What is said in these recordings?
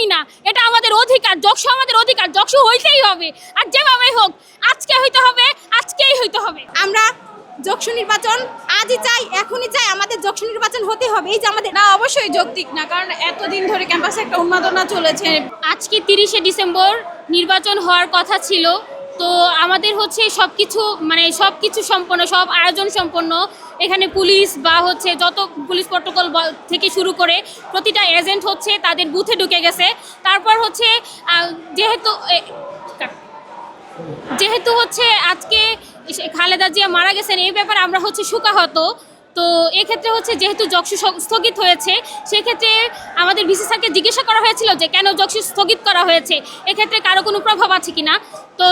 মানি না, এটা আমাদের অধিকার, যকসু আমাদের অধিকার, যকসু হইতেই হবে। আর যেভাবেই হোক আজকে হইতে হবে, আজকেই হইতে হবে। আমরা যকসু নির্বাচন আজই চাই, এখনই চাই, আমাদের যকসু নির্বাচন হতে হবে। এই যে আমাদের না, অবশ্যই যৌক্তিক না, কারণ এতদিন ধরে ক্যাম্পাসে একটা উন্মাদনা চলেছে। আজকে 30শে ডিসেম্বর নির্বাচন হওয়ার কথা ছিল, তো আমাদের হচ্ছে সব কিছু সম্পন্ন, সব আয়োজন সম্পন্ন। এখানে পুলিশ বা হচ্ছে যত পুলিশ প্রটোকল থেকে শুরু করে প্রতিটা এজেন্ট হচ্ছে তাদের বুথে ঢুকে গেছে। তারপর হচ্ছে যেহেতু হচ্ছে আজকে খালেদা জিয়া মারা গেছেন, এই ব্যাপারে আমরা হচ্ছে শোকাহত। তো এক্ষেত্রে হচ্ছে যেহেতু যকসু স্থগিত হয়েছে, সেক্ষেত্রে আমাদের ভিসি স্যারকে জিজ্ঞাসা করা হয়েছিল যে কেন যকসু স্থগিত করা হয়েছে, এক্ষেত্রে কারো কোনো প্রভাব আছে কিনা। তো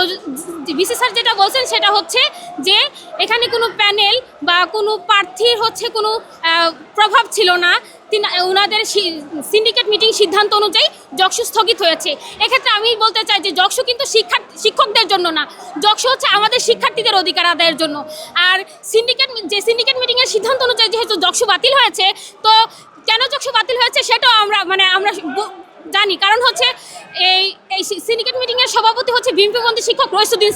ভিসি স্যার যেটা বলছেন সেটা হচ্ছে যে এখানে কোনো প্যানেল বা কোনো প্রার্থীর হচ্ছে কোনো প্রভাব ছিল না, ওনাদের সিন্ডিকেট মিটিং সিদ্ধান্ত অনুযায়ী যকসু স্থগিত হয়েছে। এক্ষেত্রে আমি বলতে চাই যে যকসু কিন্তু শিক্ষকদের জন্য না, যকসু হচ্ছে আমাদের শিক্ষার্থীদের অধিকার আদায়ের জন্য। আর সিন্ডিকেট মিটিংয়ের সিদ্ধান্ত অনুযায়ী যেহেতু যকসু বাতিল হয়েছে, তো কেন যকসু বাতিল হয়েছে সেটাও আমরা জানি। কারণ হচ্ছে এই সিন্ডিকেট মিটিংয়ের সভাপতি হচ্ছে বিএনপিপন্থী শিক্ষক রইসুদ্দিন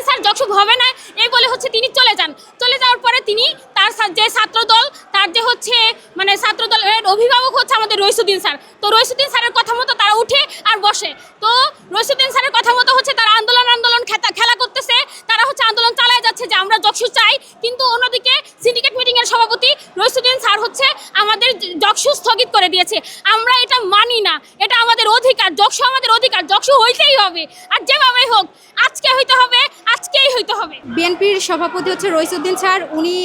স্যার যকসু হবে না এই বলে হচ্ছে তিনি চলে যাওয়ার পরে তিনি তার যে ছাত্রদল, তার যে হচ্ছে ছাত্রদলের অভিভাবক হচ্ছে আমাদের রইসুদ্দিন স্যার। তো রইসুদ্দিন স্যারের কথা মতো তারা উঠে আর বসে। তো রইসুদ্দিন স্যারের কথা মতো হচ্ছে তারা আন্দোলন খেলা করতেছে, তারা হচ্ছে আন্দোলন চালায় যাচ্ছে যে আমরা যকসু চাই। কিন্তু অন্যদিকে সিন্ডিকেট মিটিংয়ের সভাপতি রইসুদ্দিন স্যার হচ্ছে আমাদের যকসু স্থগিত করে দিয়েছে। আমরা এটা মানি না, এটা আমাদের অধিকার, যকসু আমাদের অধিকার, যকসু হইতেই হবে। আর যেভাবেই হোক আজকে হইতে হবে, আজকেই হইতে হবে। বিএনপির সভাপতি হচ্ছে রইসুদ্দিন স্যার, উনি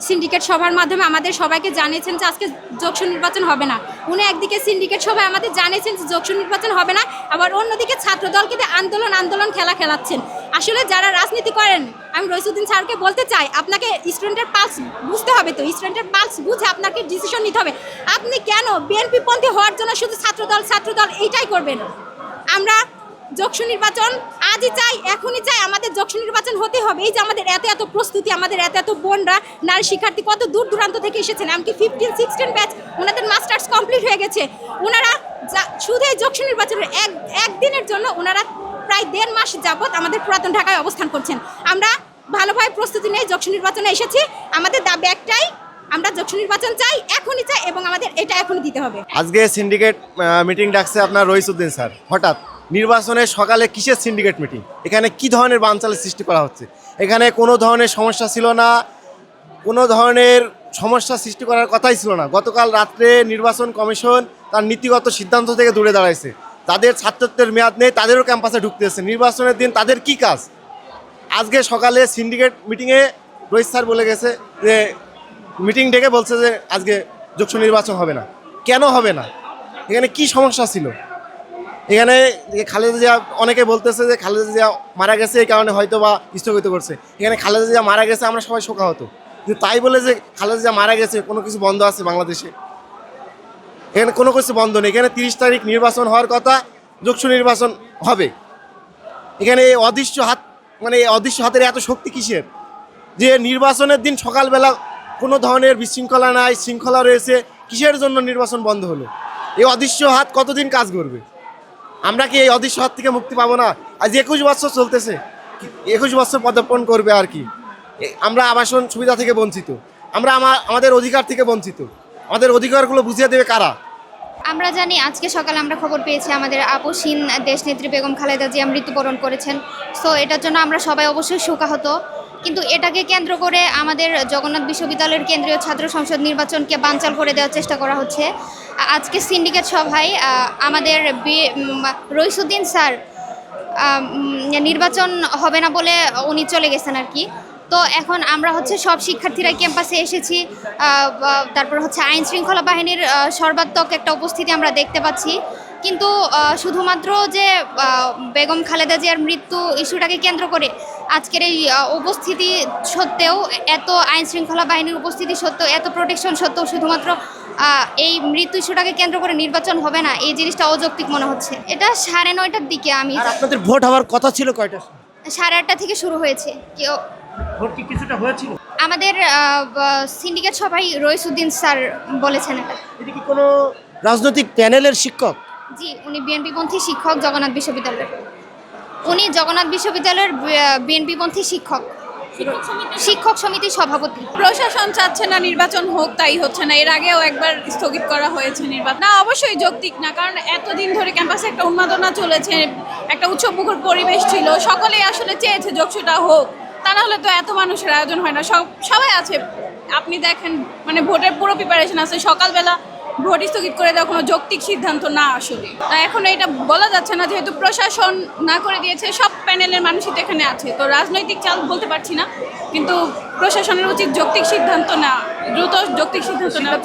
সিন্ডিকেট সভার মাধ্যমে আমাদের সবাইকে জানিয়েছেন যে আজকে যকসু নির্বাচন হবে না। উনি একদিকে সিন্ডিকেট সভায় আমাদের জানিয়েছেন যে যকসু নির্বাচন হবে না, আবার অন্যদিকে ছাত্রদলকে আন্দোলন খেলাচ্ছেন। আসলে যারা রাজনীতি করেন, আমি রইসুদ্দিন স্যারকে বলতে চাই, আপনাকে স্টুডেন্টের পালস বুঝতে হবে, তো স্টুডেন্টের পালস বুঝে আপনাকে ডিসিশন নিতে হবে। আপনি কেন বিএনপি পন্থী হওয়ার জন্য শুধু ছাত্রদল এইটাই করবেন? আমরা যকসু নির্বাচন আজই চাই, এখনই চাই, আমাদের যকসু নির্বাচন হতে হবে। এই যে আমাদের এত প্রস্তুতি, আমাদের এত বোনরা, নারী শিক্ষার্থী কত দূর দূরান্ত থেকে এসেছেন, এমনকি 15-16 ব্যাচ ওনাদের মাস্টার্স কমপ্লিট হয়ে গেছে। ওনারা শুধু এই যকসু নির্বাচনের একদিনের জন্য ওনারা প্রায় 1.5 মাস যাবৎ আমাদের পুরাতন ঢাকায় অবস্থান করছেন। আমরা ভালোভাবে প্রস্তুতি নিয়ে যকসু নির্বাচনে এসেছি। আমাদের দাবি একটাই, আমরা যকসু নির্বাচন চাই, এখনই চাই, এবং আমাদের এটা এখনই দিতে হবে। আজকে সিন্ডিকেট মিটিং ডাকছে আপনার রইসুদ্দিন স্যার, হঠাৎ নির্বাচনের সকালে কিসের সিন্ডিকেট মিটিং? এখানে কি ধরনের বানচালের সৃষ্টি করা হচ্ছে? এখানে কোনো ধরনের সমস্যা ছিল না, কোনো ধরনের সমস্যা সৃষ্টি করার কথাই ছিল না। গতকাল রাত্রে নির্বাচন কমিশন তার নীতিগত সিদ্ধান্ত থেকে দূরে দাঁড়াইছে। তাদের ছাত্রত্বের মেয়াদ নেই, তাদেরও ক্যাম্পাসে ঢুকতে এসেছে। নির্বাচনের দিন তাদের কি কাজ? আজকে সকালে সিন্ডিকেট মিটিংয়ে রোহিত স্যার বলে গেছে যে মিটিং ডেকে বলছে যে আজকে যকসু নির্বাচন হবে না। কেন হবে না? এখানে কি সমস্যা ছিল? এখানে খালেদা জিয়া, অনেকে বলতেছে যে খালেদা জিয়া মারা গেছে, এই কারণে হয়তো বা স্থগিত করছে। এখানে খালেদা জিয়া মারা গেছে, আমরা সবাই শোকাহত। কিন্তু তাই বলে যে খালেদা জিয়া মারা গেছে কোনো কিছু বন্ধ আছে বাংলাদেশে? এখানে কোনো কিছু বন্ধ নেই। এখানে 30 তারিখ নির্বাচন হওয়ার কথা, যকসু নির্বাচন হবে। এখানে এই অদৃশ্য হাত, এই অদৃশ্য হাতের এত শক্তি কিসের? যে নির্বাচনের দিন সকালবেলা কোনো ধরনের বিশৃঙ্খলা নাই, শৃঙ্খলা রয়েছে, কিসের জন্য নির্বাচন বন্ধ হলো? এই অদৃশ্য হাত কতদিন কাজ করবে? আমরা কি এই অদৃশ্য হাত থেকে মুক্তি পাবো না? আজ 21 বছর চলতেছে, 21 বছর পদার্পণ করবে আর কি। আমরা আবাসন সুবিধা থেকে বঞ্চিত, আমরা আমাদের অধিকার থেকে বঞ্চিত। আমাদের অধিকারগুলো বুঝিয়ে দেবে কারা? আমরা জানি আজকে সকালে আমরা খবর পেয়েছি আমাদের আপসহীন দেশনেত্রী বেগম খালেদা জিয়া মৃত্যুবরণ করেছেন। সো এটার জন্য আমরা সবাই অবশ্যই শোকাহত। কিন্তু এটাকে কেন্দ্র করে আমাদের জগন্নাথ বিশ্ববিদ্যালয়ের কেন্দ্রীয় ছাত্র সংসদ নির্বাচনকে বানচাল করে দেওয়ার চেষ্টা করা হচ্ছে। আজকে সিন্ডিকেট সভায় আমাদের রইসুদ্দিন স্যার নির্বাচন হবে না বলে উনি চলে গেছেন আর কি। তো এখন আমরা হচ্ছে সব শিক্ষার্থীরা ক্যাম্পাসে এসেছি। তারপর হচ্ছে আইন শৃঙ্খলা বাহিনীর সর্বাত্মক একটা উপস্থিতি আমরা দেখতে পাচ্ছি। কিন্তু শুধুমাত্র যে বেগম খালেদা জিয়ার মৃত্যু ইস্যুটাকে কেন্দ্র করে আজকের এই উপস্থিতি সত্ত্বেও, এত আইন শৃঙ্খলা বাহিনীর উপস্থিতি সত্ত্বেও, এত প্রোটেকশন সত্ত্বেও শুধুমাত্র এই মৃত্যু ইস্যুটাকে কেন্দ্র করে নির্বাচন হবে না, এই জিনিসটা অযৌক্তিক মনে হচ্ছে। এটা 9:30টার দিকে। আপনাদের ভোট হওয়ার কথা ছিল কয়টা? 8:30 থেকে শুরু হয়েছে। ভোট কি কিছুটা হয়েছিল? আমাদের সিন্ডিকেট সভায় রইসুদ্দিন স্যার বলেছেন। এটা কি কোনো রাজনৈতিক প্যানেলের শিক্ষক? জি, উনি বিএনপিপন্থী শিক্ষক জগন্নাথ বিশ্ববিদ্যালয়ের। উনি জগন্নাথ বিশ্ববিদ্যালয়ের বিএনপিপন্থী শিক্ষক, শিক্ষক সমিতির সভাপতি। প্রশাসন চাচ্ছে না নির্বাচন হোক, তাই হচ্ছে না। এর আগেও একবার স্থগিত করা হয়েছে নির্বাচন। না, অবশ্যই যৌক্তিক না, কারণ এতদিন ধরে ক্যাম্পাসে একটা উন্মাদনা চলেছে, একটা উৎসবমুখর পরিবেশ ছিল, সকলেই আসলে চেয়েছে যোগসুটা হোক। তা না হলে তো এত মানুষের আয়োজন হয় না। সবাই আছে, আপনি দেখেন মানে ভোটের পুরো প্রিপারেশন আছে। সকালবেলা ভোট স্থগিত করে দেওয়া কোনো যৌক্তিক সিদ্ধান্ত না আসলে। এখন এটা বলা যাচ্ছে না, যেহেতু প্রশাসন না করে দিয়েছে, সব প্যানেলের মানুষই তো এখানে আছে, তো রাজনৈতিক চাল বলতে পারছি না, কিন্তু প্রশাসনের উচিত যৌক্তিক সিদ্ধান্ত না, দ্রুত যৌক্তিক সিদ্ধান্ত নেওয়া।